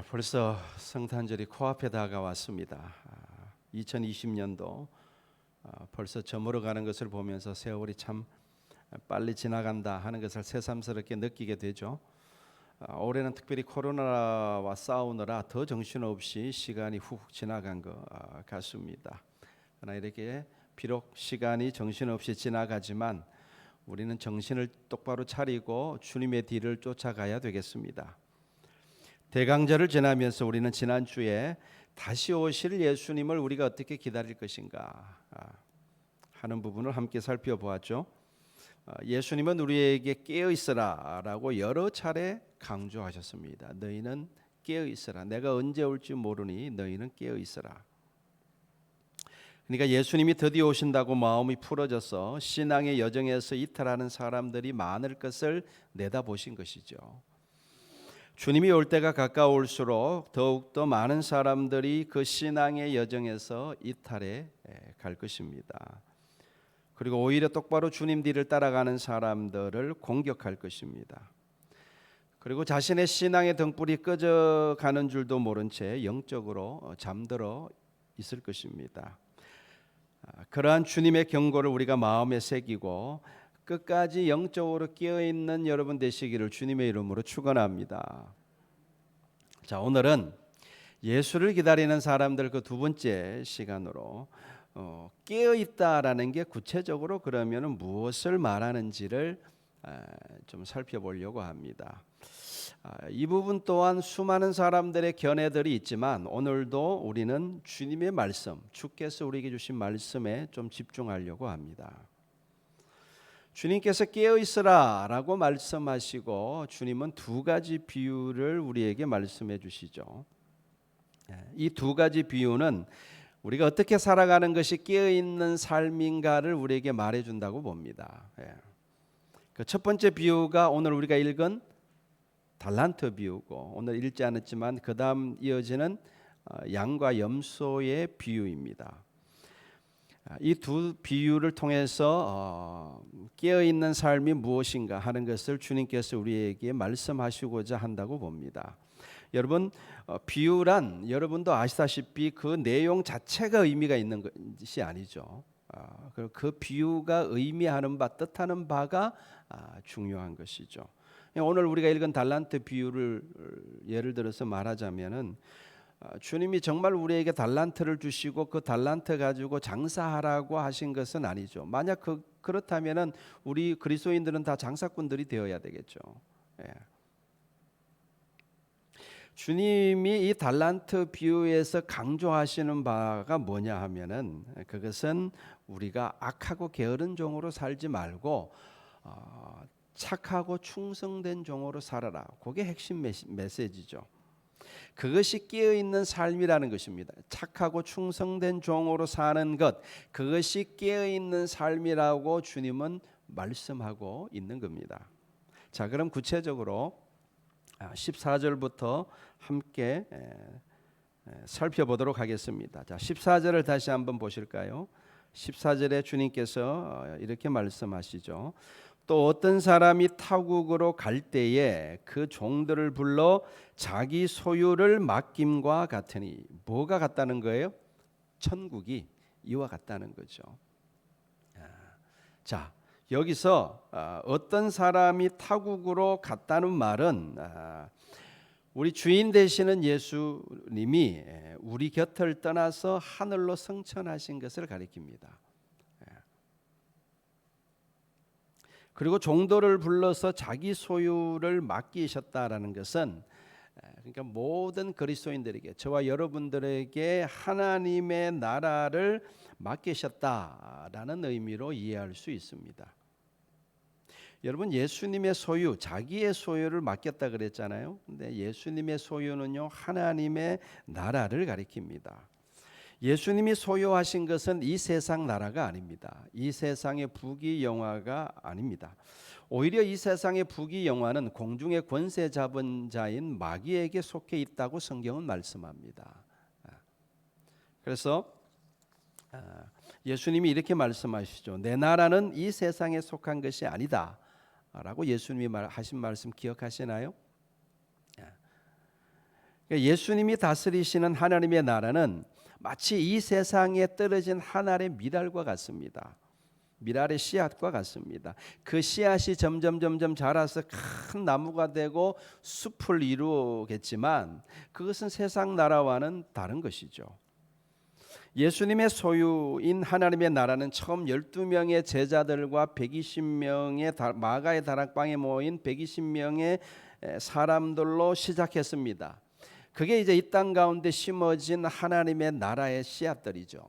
벌써 성탄절이 코앞에 다가왔습니다. 2020년도 벌써 저물어 가는 것을 보면서 세월이 참 빨리 지나간다 하는 것을 새삼스럽게 느끼게 되죠. 올해는 특별히 코로나와 싸우느라 더 정신없이 시간이 훅 지나간 것 같습니다. 그러나 이렇게 비록 시간이 정신없이 지나가지만 우리는 정신을 똑바로 차리고 주님의 뒤를 쫓아가야 되겠습니다. 대강절을 지나면서 우리는 지난주에 다시 오실 예수님을 우리가 어떻게 기다릴 것인가 하는 부분을 함께 살펴보았죠. 예수님은 우리에게 깨어 있으라 라고 여러 차례 강조하셨습니다. 너희는 깨어 있으라. 내가 언제 올지 모르니 너희는 깨어 있으라. 그러니까 예수님이 드디어 오신다고 마음이 풀어져서 신앙의 여정에서 이탈하는 사람들이 많을 것을 내다보신 것이죠. 주님이 올 때가 가까울수록 더욱더 많은 사람들이 그 신앙의 여정에서 이탈해 갈 것입니다. 그리고 오히려 똑바로 주님 뒤를 따라가는 사람들을 공격할 것입니다. 그리고 자신의 신앙의 등불이 꺼져가는 줄도 모른 채 영적으로 잠들어 있을 것입니다. 그러한 주님의 경고를 우리가 마음에 새기고 끝까지 영적으로 깨어있는 여러분 되시기를 주님의 이름으로 축원합니다. 자, 오늘은 예수를 기다리는 사람들 그 두 번째 시간으로 깨어있다라는 게 구체적으로 그러면 무엇을 말하는지를 좀 살펴보려고 합니다. 이 부분 또한 수많은 사람들의 견해들이 있지만 오늘도 우리는 주님의 말씀, 주께서 우리에게 주신 말씀에 좀 집중하려고 합니다. 주님께서 깨어있으라 라고 말씀하시고 주님은 두 가지 비유를 우리에게 말씀해 주시죠. 이 두 가지 비유는 우리가 어떻게 살아가는 것이 깨어있는 삶인가를 우리에게 말해준다고 봅니다. 그 첫 번째 비유가 오늘 우리가 읽은 달란트 비유고 오늘 읽지 않았지만 그 다음 이어지는 양과 염소의 비유입니다. 이 두 비유를 통해서 깨어있는 삶이 무엇인가 하는 것을 주님께서 우리에게 말씀하시고자 한다고 봅니다. 여러분, 비유란 여러분도 아시다시피 그 내용 자체가 의미가 있는 것이 아니죠. 그 비유가 의미하는 바, 뜻하는 바가 중요한 것이죠. 오늘 우리가 읽은 달란트 비유를 예를 들어서 말하자면은 주님이 정말 우리에게 달란트를 주시고 그 달란트 가지고 장사하라고 하신 것은 아니죠. 만약 그렇다면은 우리 그리스도인들은 다 장사꾼들이 되어야 되겠죠. 주님이 이 달란트 비유에서 강조하시는 바가 뭐냐 하면은 그것은 우리가 악하고 게으른 종으로 살지 말고 착하고 충성된 종으로 살아라. 그게 핵심 메시지죠. 그것이 깨어있는 삶이라는 것입니다. 착하고 충성된 종으로 사는 것, 그것이 깨어있는 삶이라고 주님은 말씀하고 있는 겁니다. 자, 그럼 구체적으로 14절부터 함께 살펴보도록 하겠습니다. 자, 14절을 다시 한번 보실까요? 14절에 주님께서 이렇게 말씀하시죠. 또 어떤 사람이 타국으로 갈 때에 그 종들을 불러 자기 소유를 맡김과 같으니, 뭐가 같다는 거예요? 천국이 이와 같다는 거죠. 자, 여기서 어떤 사람이 타국으로 갔다는 말은 우리 주인 되시는 예수님이 우리 곁을 떠나서 하늘로 승천하신 것을 가리킵니다. 그리고 종들을 불러서 자기 소유를 맡기셨다라는 것은 그러니까 모든 그리스도인들에게, 저와 여러분들에게 하나님의 나라를 맡기셨다라는 의미로 이해할 수 있습니다. 여러분, 예수님의 소유, 자기의 소유를 맡겼다 그랬잖아요. 근데 예수님의 소유는요, 하나님의 나라를 가리킵니다. 예수님이 소유하신 것은 이 세상 나라가 아닙니다. 이 세상의 부귀영화가 아닙니다. 오히려 이 세상의 부귀영화는 공중의 권세 잡은 자인 마귀에게 속해 있다고 성경은 말씀합니다. 그래서 예수님이 이렇게 말씀하시죠. 내 나라는 이 세상에 속한 것이 아니다 라고 예수님이 하신 말씀 기억하시나요? 그러니까 예수님이 다스리시는 하나님의 나라는 마치 이 세상에 떨어진 한 알의 미랄과 같습니다. 미랄의 씨앗과 같습니다. 그 씨앗이 점점 자라서 큰 나무가 되고 숲을 이루겠지만 그것은 세상 나라와는 다른 것이죠. 예수님의 소유인 하나님의 나라는 처음 12명의 제자들과 120명의 마가의 다락방에 모인 120명의 사람들로 시작했습니다. 그게 이제 이 땅 가운데 심어진 하나님의 나라의 씨앗들이죠.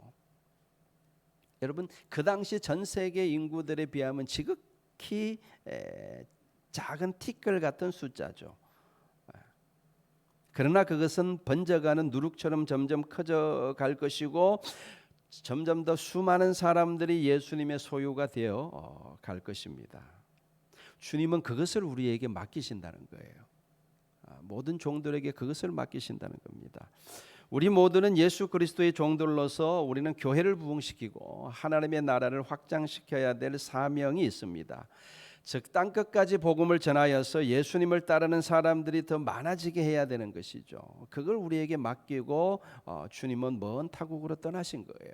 여러분, 그 당시 전 세계 인구들에 비하면 지극히 작은 티끌 같은 숫자죠. 그러나 그것은 번져가는 누룩처럼 점점 커져갈 것이고 점점 더 수많은 사람들이 예수님의 소유가 되어 갈 것입니다. 주님은 그것을 우리에게 맡기신다는 거예요. 모든 종들에게 그것을 맡기신다는 겁니다. 우리 모두는 예수 그리스도의 종들로서 우리는 교회를 부흥시키고 하나님의 나라를 확장시켜야 될 사명이 있습니다. 즉 땅끝까지 복음을 전하여서 예수님을 따르는 사람들이 더 많아지게 해야 되는 것이죠. 그걸 우리에게 맡기고 주님은 먼 타국으로 떠나신 거예요.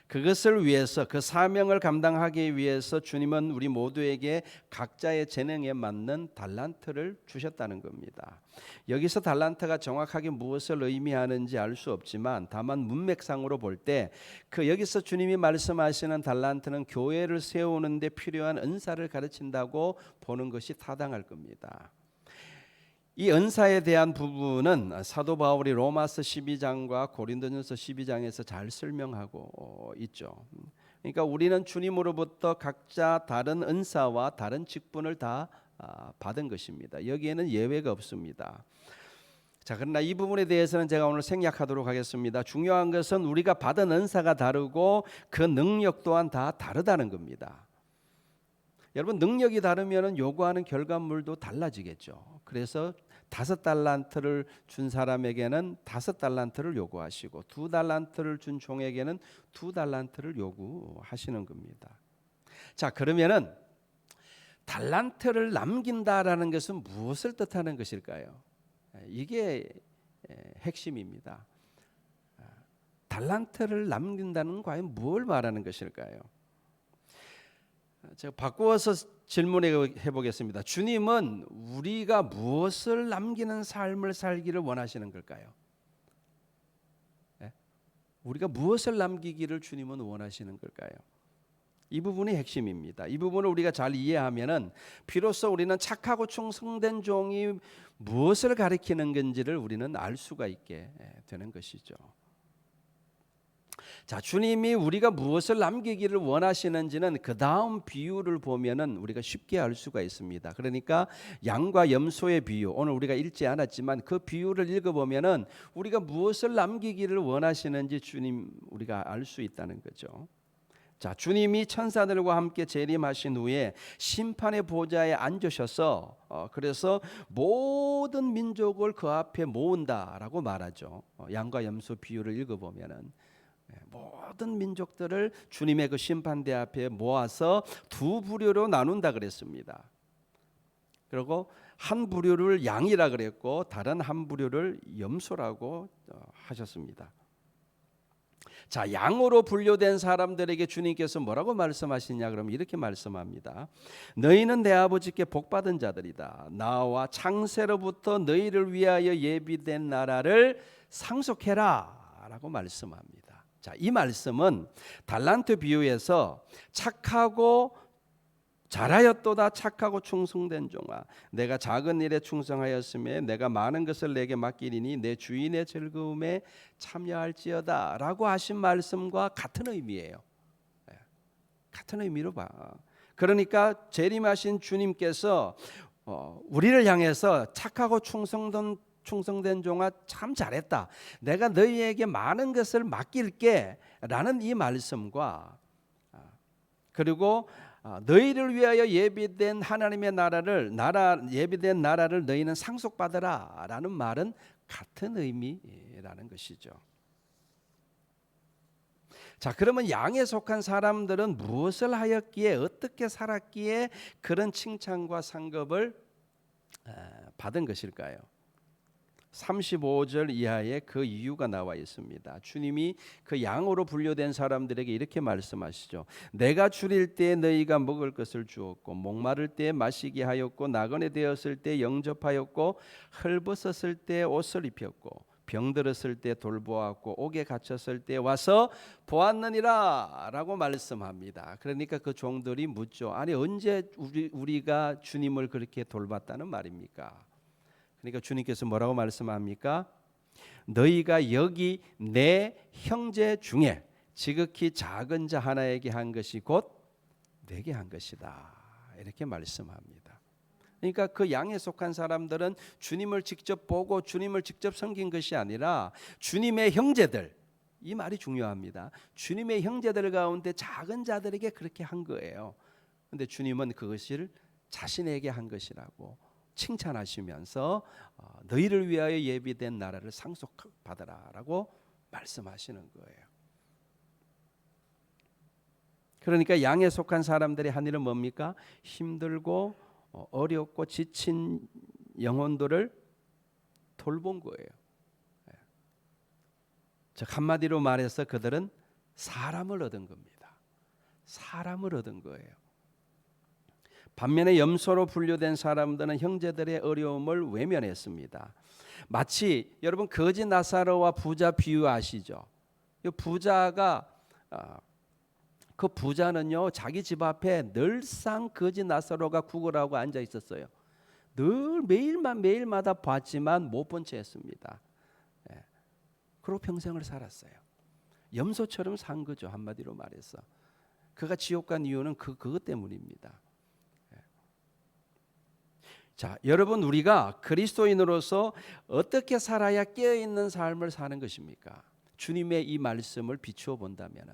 그것을 위해서, 그 사명을 감당하기 위해서 주님은 우리 모두에게 각자의 재능에 맞는 달란트를 주셨다는 겁니다. 여기서 달란트가 정확하게 무엇을 의미하는지 알 수 없지만 다만 문맥상으로 볼 때 그 여기서 주님이 말씀하시는 달란트는 교회를 세우는 데 필요한 은사를 가르친다고 보는 것이 타당할 겁니다. 이 은사에 대한 부분은 사도 바울이 로마서 12장과 고린도전서 12장에서 잘 설명하고 있죠. 그러니까 우리는 주님으로부터 각자 다른 은사와 다른 직분을 다 받은 것입니다. 여기에는 예외가 없습니다. 자, 그러나 이 부분에 대해서는 제가 오늘 생략하도록 하겠습니다. 중요한 것은 우리가 받은 은사가 다르고 그 능력 또한 다 다르다는 겁니다. 여러분, 능력이 다르면 요구하는 결과물도 달라지겠죠. 그래서 5달란트를 준 사람에게는 5달란트를 요구하시고 2달란트를 준 종에게는 2달란트를 요구하시는 겁니다. 자, 그러면은 달란트를 남긴다라는 것은 무엇을 뜻하는 것일까요? 이게 핵심입니다. 달란트를 남긴다는 과연 뭘 말하는 것일까요? 제가 바꾸어서 질문해 보겠습니다. 주님은 우리가 무엇을 남기는 삶을 살기를 원하시는 걸까요? 우리가 무엇을 남기기를 주님은 원하시는 걸까요? 이 부분이 핵심입니다. 이 부분을 우리가 잘 이해하면은 비로소 우리는 착하고 충성된 종이 무엇을 가리키는 건지를 우리는 알 수가 있게 되는 것이죠. 자, 주님이 우리가 무엇을 남기기를 원하시는지는 그 다음 비유를 보면은 우리가 쉽게 알 수가 있습니다. 그러니까 양과 염소의 비유, 오늘 우리가 읽지 않았지만 그 비유를 읽어보면은 우리가 무엇을 남기기를 원하시는지 주님 우리가 알 수 있다는 거죠. 자, 주님이 천사들과 함께 재림하신 후에 심판의 보좌에 앉으셔서 그래서 모든 민족을 그 앞에 모은다라고 말하죠. 양과 염소 비유를 읽어보면은 모든 민족들을 주님의 그 심판대 앞에 모아서 두 부류로 나눈다 그랬습니다. 그리고 한 부류를 양이라 그랬고 다른 한 부류를 염소라고 하셨습니다. 자, 양으로 분류된 사람들에게 주님께서 뭐라고 말씀하시냐 그러면 이렇게 말씀합니다. 너희는 내 아버지께 복받은 자들이다. 나와 창세로부터 너희를 위하여 예비된 나라를 상속해라 라고 말씀합니다. 자, 이 말씀은 달란트 비유에서 착하고 잘하였도다 착하고 충성된 종아, 내가 작은 일에 충성하였으며 내가 많은 것을 내게 맡기리니 내 주인의 즐거움에 참여할지어다 라고 하신 말씀과 같은 의미예요. 같은 의미로 봐. 그러니까 재림하신 주님께서 우리를 향해서 착하고 충성된 종아 참 잘했다. 내가 너희에게 많은 것을 맡길게 라는 이 말씀과 그리고 너희를 위하여 예비된 하나님의 예비된 나라를 너희는 상속받으라 라는 말은 같은 의미라는 것이죠. 자, 그러면 양에 속한 사람들은 무엇을 하였기에 어떻게 살았기에 그런 칭찬과 상급을 받은 것일까요? 35절 이하에 그 이유가 나와 있습니다. 주님이 그 양으로 분류된 사람들에게 이렇게 말씀하시죠. 내가 줄일 때 너희가 먹을 것을 주었고 목마를 때 마시게 하였고 나그네 되었을 때 영접하였고 헐벗었을 때 옷을 입혔고 병들었을 때 돌보았고 옥에 갇혔을 때 와서 보았느니라 라고 말씀합니다. 그러니까 그 종들이 묻죠. 아니 언제 우리가 주님을 그렇게 돌봤다는 말입니까? 그러니까 주님께서 뭐라고 말씀합니까? 너희가 여기 내 형제 중에 지극히 작은 자 하나에게 한 것이 곧 내게 한 것이다. 이렇게 말씀합니다. 그러니까 그 양에 속한 사람들은 주님을 직접 보고 주님을 직접 섬긴 것이 아니라 주님의 형제들, 이 말이 중요합니다. 주님의 형제들 가운데 작은 자들에게 그렇게 한 거예요. 그런데 주님은 그것을 자신에게 한 것이라고 칭찬하시면서 너희를 위하여 예비된 나라를 상속받으라라고 말씀하시는 거예요. 그러니까 양에 속한 사람들이 한 일은 뭡니까? 힘들고 어렵고 지친 영혼들을 돌본 거예요. 즉 한마디로 말해서 그들은 사람을 얻은 겁니다. 사람을 얻은 거예요. 반면에 염소로 분류된 사람들은 형제들의 어려움을 외면했습니다. 마치 여러분 거지 나사로와 부자 비유 아시죠? 부자가 그 부자는요 자기 집 앞에 늘상 거지 나사로가 구걸하고 앉아 있었어요. 늘 매일마다 봤지만 못 본 채 했습니다. 그리고 평생을 살았어요. 염소처럼 산 거죠. 한마디로 말해서 그가 지옥 간 이유는 그것 때문입니다. 자, 여러분 우리가 그리스도인으로서 어떻게 살아야 깨어있는 삶을 사는 것입니까? 주님의 이 말씀을 비추어 본다면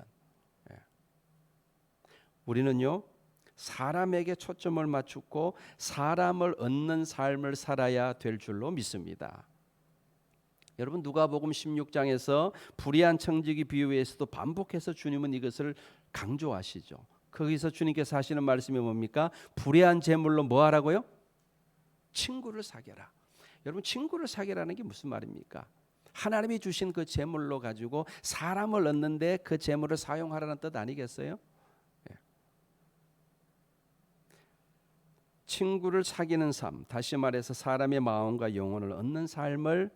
우리는요 사람에게 초점을 맞추고 사람을 얻는 삶을 살아야 될 줄로 믿습니다. 여러분 누가복음 16장에서 불의한 청지기 비유에서도 반복해서 주님은 이것을 강조하시죠. 거기서 주님께서 하시는 말씀이 뭡니까? 불의한 재물로 뭐 하라고요? 친구를 사귀라. 여러분 친구를 사귀라는 게 무슨 말입니까? 하나님이 주신 그 재물로 가지고 사람을 얻는데 그 재물을 사용하라는 뜻 아니겠어요? 친구를 사귀는 삶, 다시 말해서 사람의 마음과 영혼을 얻는 삶을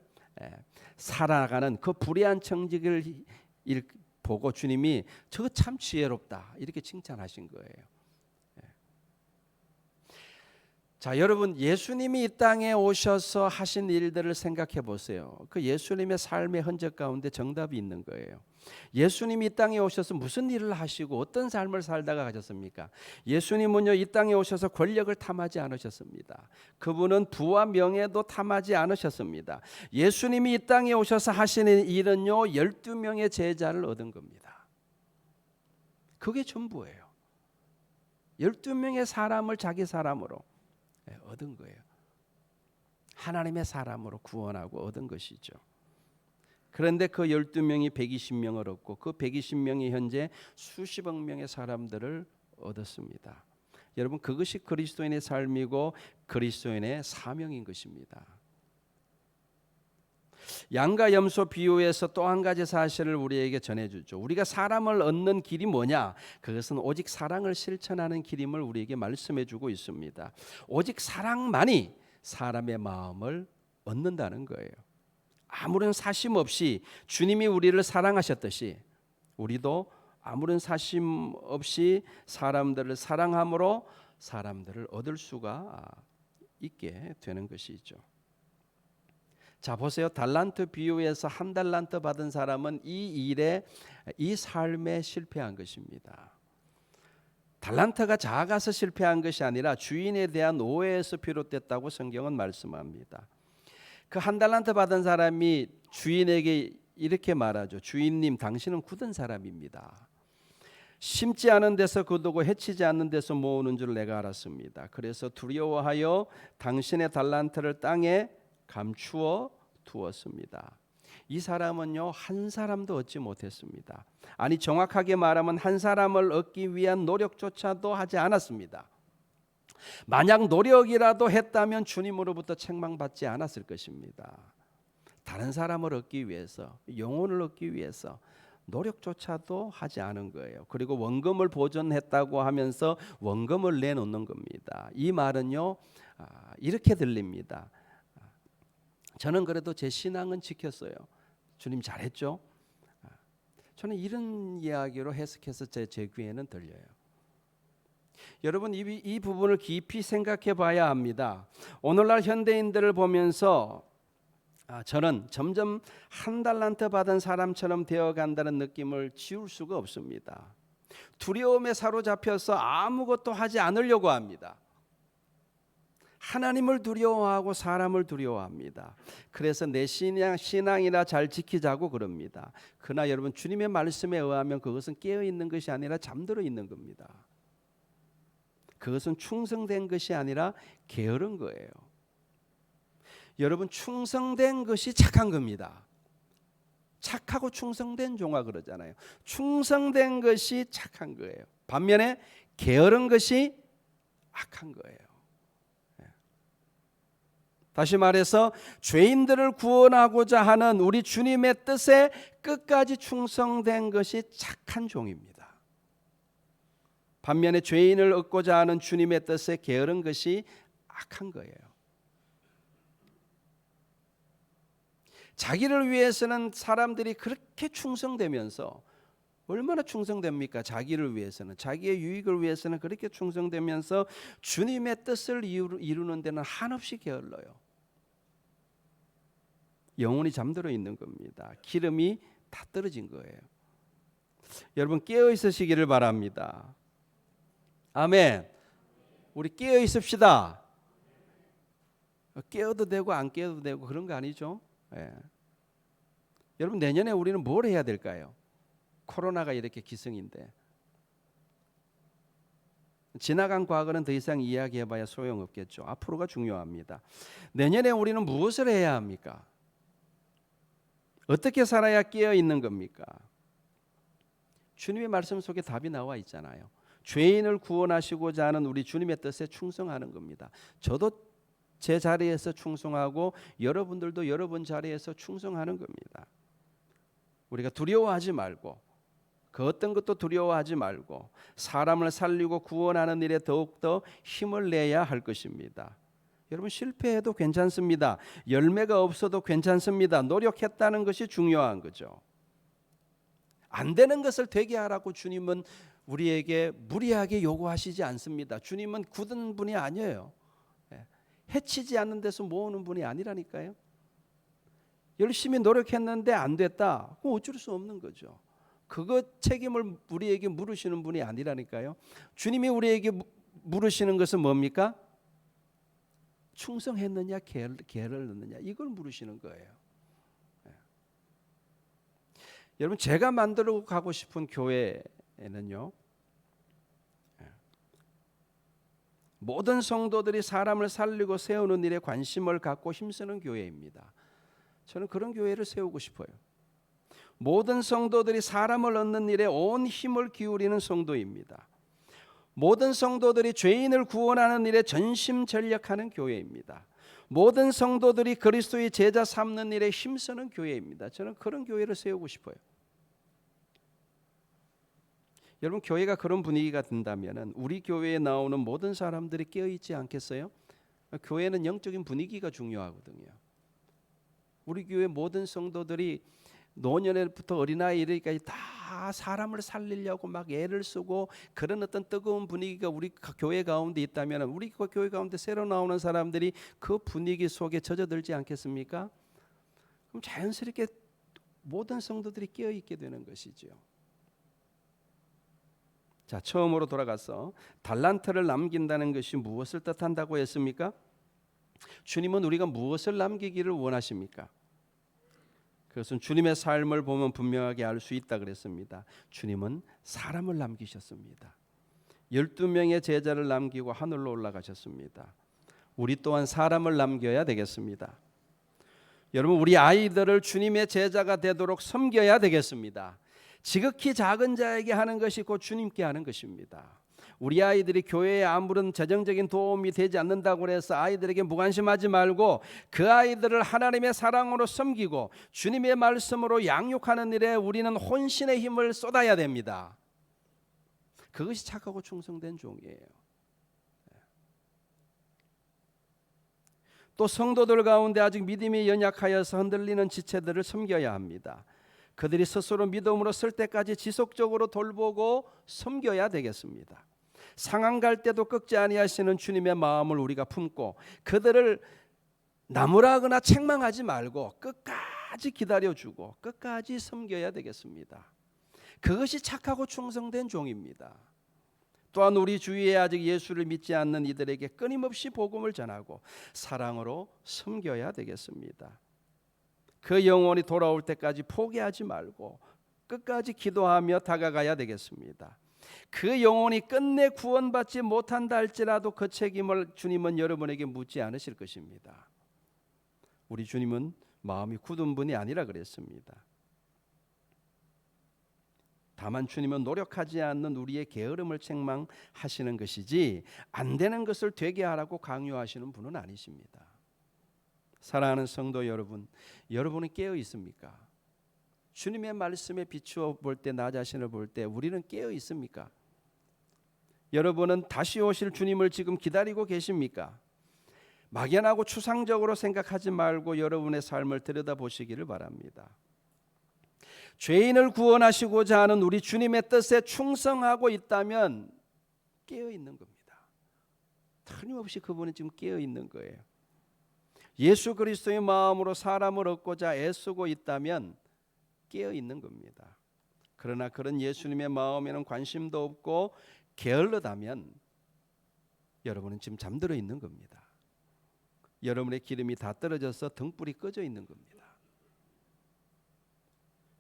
살아가는 그 불의한 청지기를 보고 주님이 저거 참 지혜롭다 이렇게 칭찬하신 거예요. 자, 여러분 예수님이 이 땅에 오셔서 하신 일들을 생각해 보세요. 그 예수님의 삶의 흔적 가운데 정답이 있는 거예요. 예수님이 이 땅에 오셔서 무슨 일을 하시고 어떤 삶을 살다가 가셨습니까? 예수님은요 이 땅에 오셔서 권력을 탐하지 않으셨습니다. 그분은 부와 명예도 탐하지 않으셨습니다. 예수님이 이 땅에 오셔서 하시는 일은요 12명의 제자를 얻은 겁니다. 그게 전부예요. 12명의 사람을 자기 사람으로 얻은 거예요. 하나님의 사람으로 구원하고 얻은 것이죠. 그런데 그 12명이 120명을 얻고 그 120명이 현재 수십억 명의 사람들을 얻었습니다. 여러분 그것이 그리스도인의 삶이고 그리스도인의 사명인 것입니다. 양과 염소 비유에서 또 한 가지 사실을 우리에게 전해주죠. 우리가 사람을 얻는 길이 뭐냐? 그것은 오직 사랑을 실천하는 길임을 우리에게 말씀해주고 있습니다. 오직 사랑만이 사람의 마음을 얻는다는 거예요. 아무런 사심 없이 주님이 우리를 사랑하셨듯이 우리도 아무런 사심 없이 사람들을 사랑함으로 사람들을 얻을 수가 있게 되는 것이죠. 자 보세요. 달란트 비유에서 한 달란트 받은 사람은 이 일에 이 삶에 실패한 것입니다. 달란트가 작아서 실패한 것이 아니라 주인에 대한 오해에서 비롯됐다고 성경은 말씀합니다. 그 한 달란트 받은 사람이 주인에게 이렇게 말하죠. 주인님 당신은 굳은 사람입니다. 심지 않은 데서 거두고 해치지 않는 데서 모으는 줄 내가 알았습니다. 그래서 두려워하여 당신의 달란트를 땅에 감추어 두었습니다. 이 사람은요 한 사람도 얻지 못했습니다. 아니 정확하게 말하면 한 사람을 얻기 위한 노력조차도 하지 않았습니다. 만약 노력이라도 했다면 주님으로부터 책망받지 않았을 것입니다. 다른 사람을 얻기 위해서, 영혼을 얻기 위해서 노력조차도 하지 않은 거예요. 그리고 원금을 보존했다고 하면서 원금을 내놓는 겁니다. 이 말은요, 이렇게 들립니다. 저는 그래도 제 신앙은 지켰어요. 주님 잘했죠? 저는 이런 이야기로 해석해서 제 귀에는 들려요. 여러분, 이 부분을 깊이 생각해 봐야 합니다. 오늘날 현대인들을 보면서 저는 점점 한 달란트 받은 사람처럼 되어간다는 느낌을 지울 수가 없습니다. 두려움에 사로잡혀서 아무것도 하지 않으려고 합니다. 하나님을 두려워하고 사람을 두려워합니다. 그래서 내 신앙이나 잘 지키자고 그럽니다. 그러나 여러분, 주님의 말씀에 의하면 그것은 깨어있는 것이 아니라 잠들어 있는 겁니다. 그것은 충성된 것이 아니라 게으른 거예요. 여러분, 충성된 것이 착한 겁니다. 착하고 충성된 종아 그러잖아요. 충성된 것이 착한 거예요. 반면에 게으른 것이 악한 거예요. 다시 말해서 죄인들을 구원하고자 하는 우리 주님의 뜻에 끝까지 충성된 것이 착한 종입니다. 반면에 죄인을 얻고자 하는 주님의 뜻에 게으른 것이 악한 거예요. 자기를 위해서는 사람들이 그렇게 충성되면서, 얼마나 충성됩니까? 자기를 위해서는, 자기의 유익을 위해서는 그렇게 충성되면서 주님의 뜻을 이루는 데는 한없이 게을러요. 영혼이 잠들어 있는 겁니다. 기름이 다 떨어진 거예요. 여러분, 깨어 있으시기를 바랍니다. 아멘. 우리 깨어 있읍시다. 깨어도 되고 안 깨어도 되고 그런 거 아니죠? 예. 여러분, 내년에 우리는 뭘 해야 될까요? 코로나가 이렇게 기승인데. 지나간 과거는 더 이상 이야기해봐야 소용없겠죠. 앞으로가 중요합니다. 내년에 우리는 무엇을 해야 합니까? 어떻게 살아야 깨어 있는 겁니까? 주님의 말씀 속에 답이 나와 있잖아요. 죄인을 구원하시고자 하는 우리 주님의 뜻에 충성하는 겁니다. 저도 제 자리에서 충성하고 여러분들도 여러분 자리에서 충성하는 겁니다. 우리가 두려워하지 말고, 그 어떤 것도 두려워하지 말고 사람을 살리고 구원하는 일에 더욱더 힘을 내야 할 것입니다. 여러분, 실패해도 괜찮습니다. 열매가 없어도 괜찮습니다. 노력했다는 것이 중요한 거죠. 안 되는 것을 되게 하라고 주님은 우리에게 무리하게 요구하시지 않습니다. 주님은 굳은 분이 아니에요. 해치지 않는 데서 모으는 분이 아니라니까요. 열심히 노력했는데 안 됐다. 그럼 어쩔 수 없는 거죠. 그거 책임을 우리에게 물으시는 분이 아니라니까요. 주님이 우리에게 물으시는 것은 뭡니까? 충성했느냐, 게을을 넣느냐, 이걸 물으시는 거예요. 여러분, 제가 만들어 가고 싶은 교회에는요, 모든 성도들이 사람을 살리고 세우는 일에 관심을 갖고 힘쓰는 교회입니다. 저는 그런 교회를 세우고 싶어요. 모든 성도들이 사람을 얻는 일에 온 힘을 기울이는 성도입니다. 모든 성도들이 죄인을 구원하는 일에 전심전력하는 교회입니다. 모든 성도들이 그리스도의 제자 삼는 일에 힘쓰는 교회입니다. 저는 그런 교회를 세우고 싶어요. 여러분, 교회가 그런 분위기가 된다면 우리 교회에 나오는 모든 사람들이 깨어있지 않겠어요? 교회는 영적인 분위기가 중요하거든요. 우리 교회 모든 성도들이 노년에부터 어린아이 이르기까지 다 사람을 살리려고 막 애를 쓰고 그런 어떤 뜨거운 분위기가 우리 교회 가운데 있다면 우리 교회 가운데 새로 나오는 사람들이 그 분위기 속에 젖어들지 않겠습니까? 그럼 자연스럽게 모든 성도들이 깨어있게 되는 것이죠. 자, 처음으로 돌아가서 달란트를 남긴다는 것이 무엇을 뜻한다고 했습니까? 주님은 우리가 무엇을 남기기를 원하십니까? 그것은 주님의 삶을 보면 분명하게 알 수 있다 그랬습니다. 주님은 사람을 남기셨습니다. 12명의 제자를 남기고 하늘로 올라가셨습니다. 우리 또한 사람을 남겨야 되겠습니다. 여러분, 우리 아이들을 주님의 제자가 되도록 섬겨야 되겠습니다. 지극히 작은 자에게 하는 것이 곧 주님께 하는 것입니다. 우리 아이들이 교회에 아무런 재정적인 도움이 되지 않는다고 해서 아이들에게 무관심하지 말고 그 아이들을 하나님의 사랑으로 섬기고 주님의 말씀으로 양육하는 일에 우리는 혼신의 힘을 쏟아야 됩니다. 그것이 착하고 충성된 종이에요. 또 성도들 가운데 아직 믿음이 연약하여서 흔들리는 지체들을 섬겨야 합니다. 그들이 스스로 믿음으로 설 때까지 지속적으로 돌보고 섬겨야 되겠습니다. 상한 갈 때도 꺾지 아니하시는 주님의 마음을 우리가 품고 그들을 나무라거나 책망하지 말고 끝까지 기다려주고 끝까지 섬겨야 되겠습니다. 그것이 착하고 충성된 종입니다. 또한 우리 주위에 아직 예수를 믿지 않는 이들에게 끊임없이 복음을 전하고 사랑으로 섬겨야 되겠습니다. 그 영혼이 돌아올 때까지 포기하지 말고 끝까지 기도하며 다가가야 되겠습니다. 그 영혼이 끝내 구원받지 못한다 할지라도 그 책임을 주님은 여러분에게 묻지 않으실 것입니다. 우리 주님은 마음이 굳은 분이 아니라 그랬습니다. 다만 주님은 노력하지 않는 우리의 게으름을 책망하시는 것이지 안 되는 것을 되게 하라고 강요하시는 분은 아니십니다. 사랑하는 성도 여러분, 여러분은 깨어 있습니까? 주님의 말씀에 비추어 볼 때, 나 자신을 볼 때 우리는 깨어 있습니까? 여러분은 다시 오실 주님을 지금 기다리고 계십니까? 막연하고 추상적으로 생각하지 말고 여러분의 삶을 들여다보시기를 바랍니다. 죄인을 구원하시고자 하는 우리 주님의 뜻에 충성하고 있다면 깨어 있는 겁니다. 틀림없이 그분은 지금 깨어 있는 거예요. 예수 그리스도의 마음으로 사람을 얻고자 애쓰고 있다면 깨어 있는 겁니다. 그러나 그런 예수님의 마음에는 관심도 없고 게을르다면 여러분은 지금 잠들어 있는 겁니다. 여러분의 기름이 다 떨어져서 등불이 꺼져 있는 겁니다.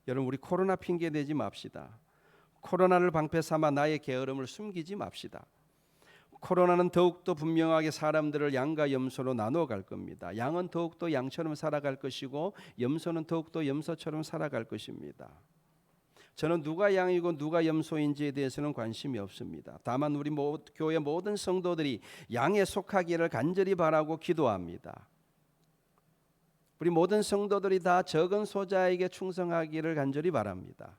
여러분, 우리 코로나 핑계 대지 맙시다. 코로나를 방패 삼아 나의 게으름을 숨기지 맙시다. 코로나는 더욱더 분명하게 사람들을 양과 염소로 나누어 갈 겁니다. 양은 더욱더 양처럼 살아갈 것이고 염소는 더욱더 염소처럼 살아갈 것입니다. 저는 누가 양이고 누가 염소인지에 대해서는 관심이 없습니다. 다만 우리 교회 모든 성도들이 양에 속하기를 간절히 바라고 기도합니다. 우리 모든 성도들이 다 적은 소자에게 충성하기를 간절히 바랍니다.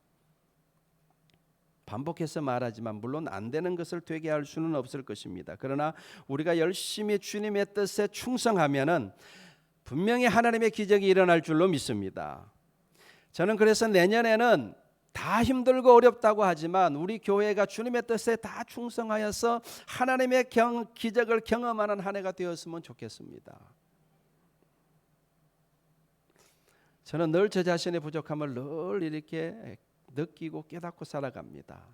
반복해서 말하지만 물론 안 되는 것을 되게 할 수는 없을 것입니다. 그러나 우리가 열심히 주님의 뜻에 충성하면은 분명히 하나님의 기적이 일어날 줄로 믿습니다. 저는 그래서 내년에는 다 힘들고 어렵다고 하지만 우리 교회가 주님의 뜻에 다 충성하여서 하나님의 기적을 경험하는 한 해가 되었으면 좋겠습니다. 저는 늘 저 자신의 부족함을 늘 이렇게 느끼고 깨닫고 살아갑니다.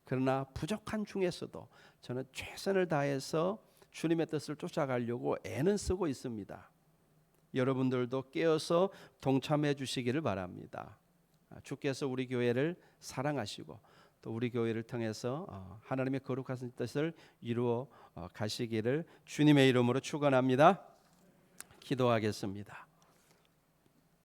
그러나 부족한 중에서도 저는 최선을 다해서 주님의 뜻을 쫓아가려고 애는 쓰고 있습니다. 여러분들도 깨어서 동참해 주시기를 바랍니다. 주께서 우리 교회를 사랑하시고 또 우리 교회를 통해서 하나님의 거룩하신 뜻을 이루어 가시기를 주님의 이름으로 축원합니다. 기도하겠습니다.